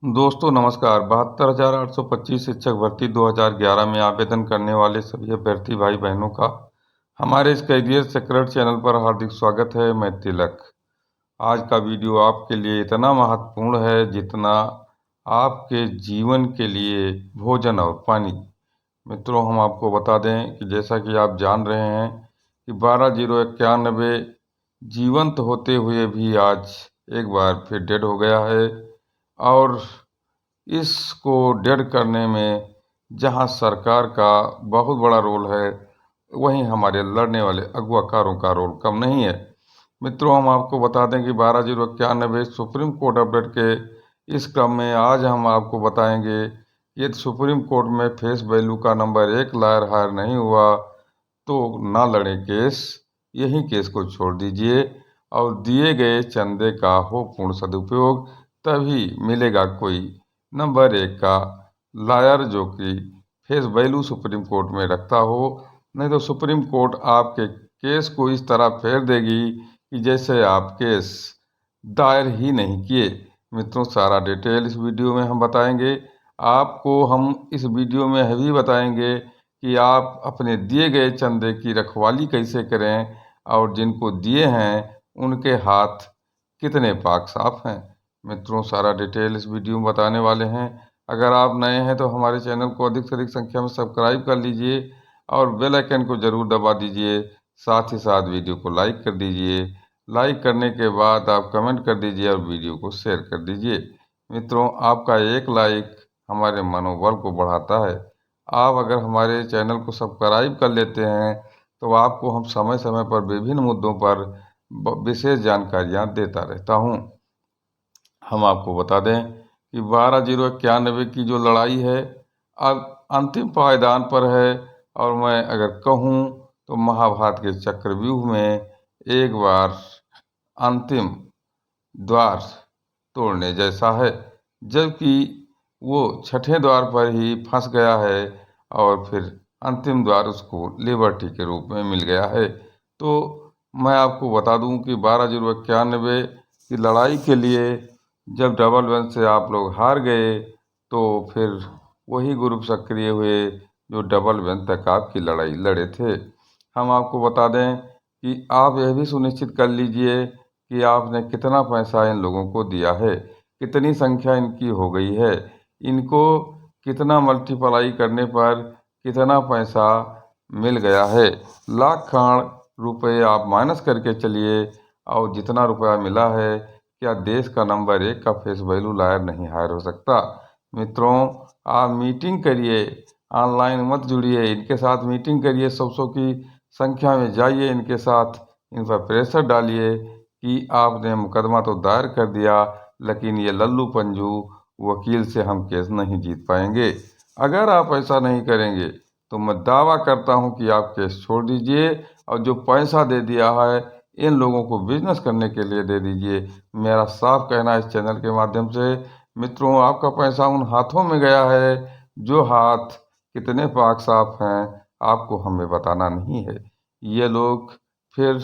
दोस्तों नमस्कार। 72,825 शिक्षक भर्ती 2011 में आवेदन करने वाले सभी अभ्यर्थी भाई बहनों का हमारे इस करियर सेक्रेट चैनल पर हार्दिक स्वागत है। मैं तिलक। आज का वीडियो आपके लिए इतना महत्वपूर्ण है जितना आपके जीवन के लिए भोजन और पानी। मित्रों, हम आपको बता दें कि जैसा कि आप जान रहे हैं कि 12/091 जीवंत होते हुए भी आज एक बार फिर डेड हो गया है। और इसको डेड करने में जहां सरकार का बहुत बड़ा रोल है, वहीं हमारे लड़ने वाले अगुवाकारों का रोल कम नहीं है। मित्रों, हम आपको बता दें कि 12/091 सुप्रीम कोर्ट अपडेट के इस क्रम में आज हम आपको बताएंगे कि यदि सुप्रीम कोर्ट में फेस वैल्यू का नंबर 1 लायर हायर नहीं हुआ तो ना लड़े केस, यही केस को छोड़ दीजिए और दिए गए चंदे का हो पूर्ण सदुपयोग, तभी मिलेगा कोई नंबर 1 का लायर जो कि फेस वैल्यू सुप्रीम कोर्ट में रखता हो। नहीं तो सुप्रीम कोर्ट आपके केस को इस तरह फेर देगी कि जैसे आप केस दायर ही नहीं किए। मित्रों, सारा डिटेल इस वीडियो में हम बताएंगे। आपको हम इस वीडियो में यह भी बताएंगे कि आप अपने दिए गए चंदे की रखवाली कैसे करें और जिनको दिए हैं उनके हाथ कितने पाक साफ हैं। मित्रों, सारा डिटेल इस वीडियो में बताने वाले हैं। अगर आप नए हैं तो हमारे चैनल को अधिक से अधिक संख्या में सब्सक्राइब कर लीजिए और बेल आइकन को ज़रूर दबा दीजिए। साथ ही साथ वीडियो को लाइक कर दीजिए। लाइक करने के बाद आप कमेंट कर दीजिए और वीडियो को शेयर कर दीजिए। मित्रों, आपका एक लाइक हमारे मनोबल को बढ़ाता है। आप अगर हमारे चैनल को सब्सक्राइब कर लेते हैं तो आपको हम समय समय पर विभिन्न मुद्दों पर विशेष जानकारियाँ देता रहता हूँ। हम आपको बता दें कि 12/091 की जो लड़ाई है अब अंतिम पायदान पर है। और मैं अगर कहूँ तो महाभारत के चक्रव्यूह में एक बार अंतिम द्वार तोड़ने जैसा है, जबकि वो छठे द्वार पर ही फंस गया है और फिर अंतिम द्वार उसको लिबर्टी के रूप में मिल गया है। तो मैं आपको बता दूं कि 12/091 की लड़ाई के लिए जब डबल बेंच से आप लोग हार गए तो फिर वही ग्रुप सक्रिय हुए जो डबल बेंच तक आपकी लड़ाई लड़े थे। हम आपको बता दें कि आप यह भी सुनिश्चित कर लीजिए कि आपने कितना पैसा इन लोगों को दिया है, कितनी संख्या इनकी हो गई है, इनको कितना मल्टीप्लाई करने पर कितना पैसा मिल गया है। लाख खान रुपए आप माइनस करके चलिए और जितना रुपया मिला है, क्या देश का नंबर 1 का फेस वैल्यू लायर नहीं हायर हो सकता। मित्रों, आप मीटिंग करिए, ऑनलाइन मत जुड़िए, इनके साथ मीटिंग करिए, 100 की संख्या में जाइए, इनके साथ इन पर प्रेशर डालिए कि आपने मुकदमा तो दायर कर दिया लेकिन ये लल्लू पंजू वकील से हम केस नहीं जीत पाएंगे। अगर आप ऐसा नहीं करेंगे तो मैं दावा करता हूं कि आप केस छोड़ दीजिए और जो पैसा दे दिया है इन लोगों को बिजनेस करने के लिए दे दीजिए। मेरा साफ कहना है इस चैनल के माध्यम से। मित्रों, आपका पैसा उन हाथों में गया है जो हाथ कितने पाक साफ हैं आपको हमें बताना नहीं है। ये लोग फिर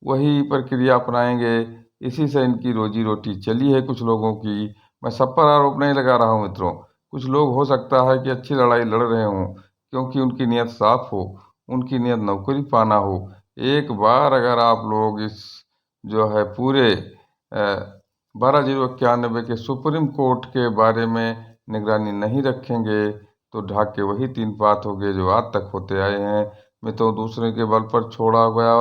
वही प्रक्रिया अपनाएंगे। इसी से इनकी रोजी रोटी चली है कुछ लोगों की। मैं सब पर आरोप नहीं लगा रहा हूँ मित्रों। कुछ लोग हो सकता है कि अच्छी लड़ाई लड़ रहे हों क्योंकि उनकी नीयत साफ हो, उनकी नीयत नौकरी पाना हो। एक बार अगर आप लोग इस जो है पूरे 12/091 के सुप्रीम कोर्ट के बारे में निगरानी नहीं रखेंगे तो ढाक के वही 3 पात हो गए जो आज तक होते आए हैं। मित्रों, दूसरे के बल पर छोड़ा गया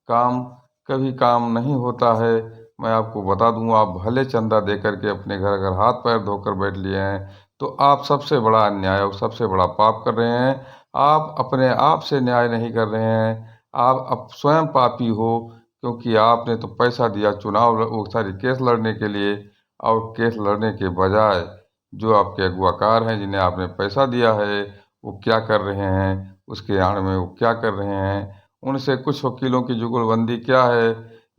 काम कभी काम नहीं होता है। मैं आपको बता दूं, आप भले चंदा दे करके अपने घर अगर हाथ पैर धोकर बैठ लिए हैं तो आप सबसे बड़ा अन्याय और सबसे बड़ा पाप कर रहे हैं। आप अपने आप से न्याय नहीं कर रहे हैं, आप अब स्वयं पापी हो क्योंकि आपने तो पैसा दिया चुनाव वो सारी केस लड़ने के लिए। और केस लड़ने के बजाय जो आपके अगुवाकार हैं जिन्हें आपने पैसा दिया है वो क्या कर रहे हैं, उसके आड़ में वो क्या कर रहे हैं, उनसे कुछ वकीलों की जुगलबंदी क्या है,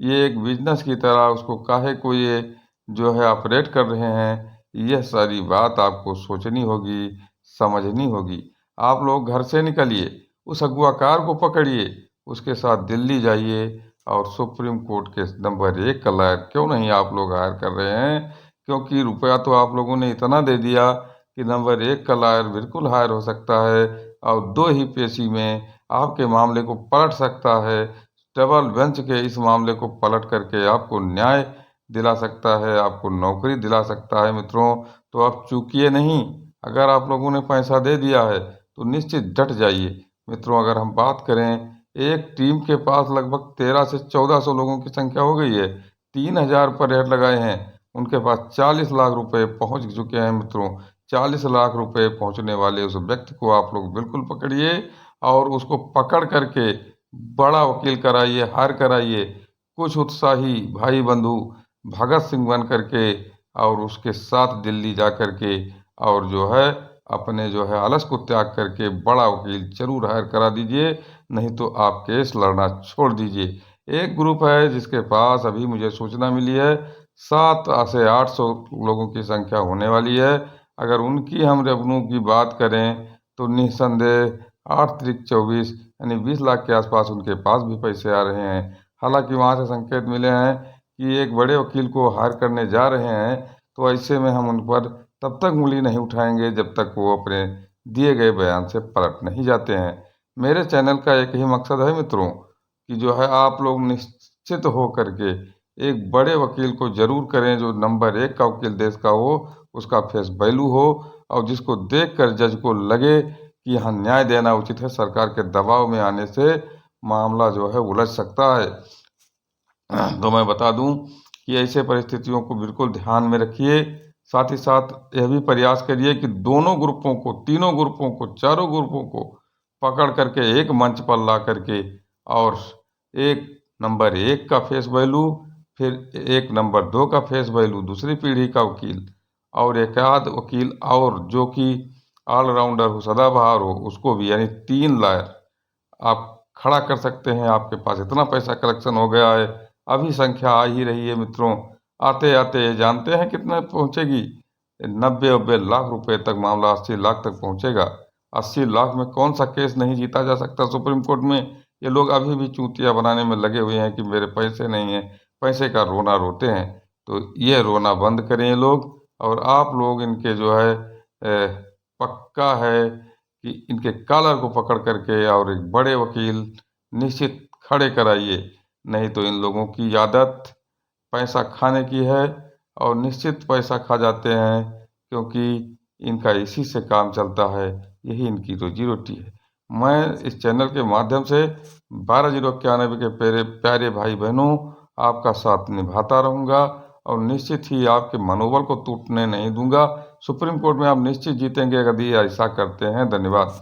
ये एक बिजनेस की तरह उसको काहे को ये जो है ऑपरेट कर रहे हैं। यह सारी बात आपको सोचनी होगी, समझनी होगी। आप लोग घर से निकलिए, उस अगुवाकार को पकड़िए, उसके साथ दिल्ली जाइए और सुप्रीम कोर्ट के नंबर 1 का लॉयर क्यों नहीं आप लोग हायर कर रहे हैं क्योंकि रुपया तो आप लोगों ने इतना दे दिया कि नंबर 1 का लॉयर बिल्कुल हायर हो सकता है और 2 ही पेशी में आपके मामले को पलट सकता है। डबल बेंच के इस मामले को पलट करके आपको न्याय दिला सकता है, आपको नौकरी दिला सकता है मित्रों। तो आप चूकिए नहीं। अगर आप लोगों ने पैसा दे दिया है तो निश्चित डट जाइए। मित्रों, अगर हम बात करें, एक टीम के पास लगभग 13 से 1400 लोगों की संख्या हो गई है। 3000 पर रेट लगाए हैं। उनके पास 40 लाख रुपए पहुंच चुके हैं मित्रों। 40 लाख रुपए पहुंचने वाले उस व्यक्ति को आप लोग बिल्कुल पकड़िए और उसको पकड़ करके बड़ा वकील कराइए, हायर कराइए। कुछ उत्साही भाई बंधु भगत सिंह बन करके और उसके साथ दिल्ली जा करके और जो है अपने जो है आलस को त्याग करके बड़ा वकील जरूर हायर करा दीजिए, नहीं तो आप केस लड़ना छोड़ दीजिए। एक ग्रुप है जिसके पास अभी मुझे सूचना मिली है 7 से 800 लोगों की संख्या होने वाली है। अगर उनकी हम रेवेन्यू की बात करें तो निस्संदेह 8 त्रिक 24 यानी 20 लाख के आसपास उनके पास भी पैसे आ रहे हैं। हालांकि वहां से संकेत मिले हैं कि एक बड़े वकील को हायर करने जा रहे हैं, तो ऐसे में हम उन पर तब तक उंगली नहीं उठाएंगे जब तक वो अपने दिए गए बयान से पलट नहीं जाते हैं। मेरे चैनल का एक ही मकसद है मित्रों कि जो है आप लोग निश्चित हो करके एक बड़े वकील को जरूर करें जो नंबर 1 का वकील देश का हो, उसका फेस वैल्यू हो और जिसको देखकर जज को लगे कि यहाँ न्याय देना उचित है। सरकार के दबाव में आने से मामला जो है उलझ सकता है। तो मैं बता दूं कि ऐसे परिस्थितियों को बिल्कुल ध्यान में रखिए। साथ ही साथ यह भी प्रयास करिए कि दोनों ग्रुपों को, तीनों ग्रुपों को, चारों ग्रुपों को पकड़ करके एक मंच पर ला करके और एक नंबर 1 का फेस वैल्यू, फिर एक नंबर 2 का फेस वैल्यू, दूसरी पीढ़ी का वकील और एक आध वकील और जो कि ऑलराउंडर हो, सदाबहार हो, उसको भी, यानी 3 लायर आप खड़ा कर सकते हैं। आपके पास इतना पैसा कलेक्शन हो गया है, अभी संख्या आ ही रही है मित्रों। आते आते जानते हैं कितने पहुंचेगी? 90-90 लाख रुपए तक मामला 80 लाख तक पहुंचेगा। 80 लाख में कौन सा केस नहीं जीता जा सकता सुप्रीम कोर्ट में? ये लोग अभी भी चूतिया बनाने में लगे हुए हैं कि मेरे पैसे नहीं है, पैसे का रोना रोते हैं। तो ये रोना बंद करें ये लोग, और आप लोग इनके जो है पक्का है कि इनके कॉलर को पकड़ करके और एक बड़े वकील निश्चित खड़े कराइए। नहीं तो इन लोगों की आदत पैसा खाने की है और निश्चित पैसा खा जाते हैं, क्योंकि इनका इसी से काम चलता है, यही इनकी रोजी रोटी है। मैं इस चैनल के माध्यम से 12/091 के प्यारे प्यारे भाई बहनों आपका साथ निभाता रहूँगा और निश्चित ही आपके मनोबल को टूटने नहीं दूंगा। सुप्रीम कोर्ट में आप निश्चित जीतेंगे यदि ऐसा करते हैं। धन्यवाद।